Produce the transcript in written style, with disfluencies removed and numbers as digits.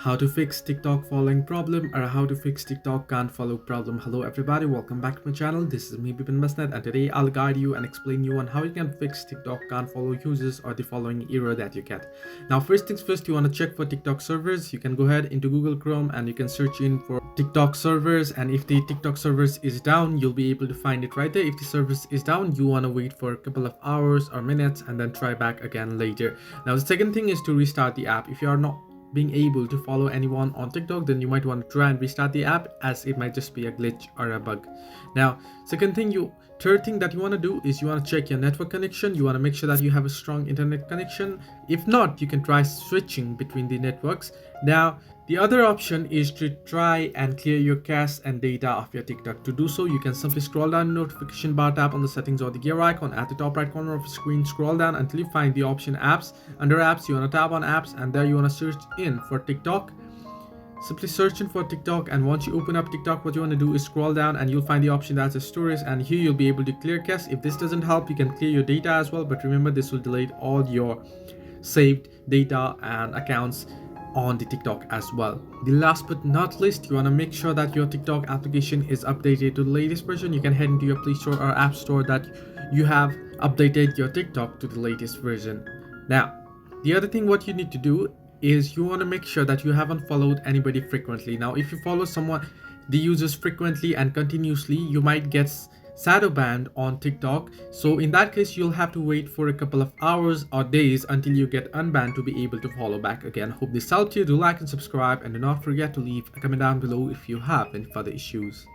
How to fix TikTok following problem, or how to fix TikTok can't follow problem. Hello everybody, welcome back to my channel. This is me Bipin Masnet, and today I'll guide you and explain you on how you can fix TikTok can't follow users or the following error that you get. Now first things first, you want to check for TikTok servers. You can go ahead into Google Chrome and you can search in for TikTok servers, and if the TikTok servers is down, you'll be able to find it right there. If the service is down, you want to wait for a couple of hours or minutes and then try back again later. Now the second thing is to restart the app. If you are not being able to follow anyone on TikTok, then you might want to try and restart the app, as it might just be a glitch or a bug. Now third thing that you want to do is you want to check your network connection. You want to make sure that you have a strong internet connection. If not, you can try switching between the networks. Now the other option is to try and clear your cache and data of your TikTok. To do so, you can simply scroll down the notification bar, tap on the settings or the gear icon at the top right corner of the screen, scroll down until you find the option apps. Under apps, you want to tap on apps, and there you want to search in for TikTok. Simply search in for TikTok, and once you open up TikTok, what you want to do is scroll down and you'll find the option that says storage, and here you'll be able to clear cache. If this doesn't help, you can clear your data as well, but remember, this will delete all your saved data and accounts on the TikTok as well. The last but not least, you want to make sure that your TikTok application is updated to the latest version. You can head into your Play Store or App Store that you have updated your TikTok to the latest version. Now the other thing what you need to do is you want to make sure that you haven't followed anybody frequently. Now if you follow the users frequently and continuously, you might get shadow banned on TikTok. So in that case, you'll have to wait for a couple of hours or days until you get unbanned to be able to follow back again. Hope this helped you. Do like and subscribe, and do not forget to leave a comment down below if you have any further issues.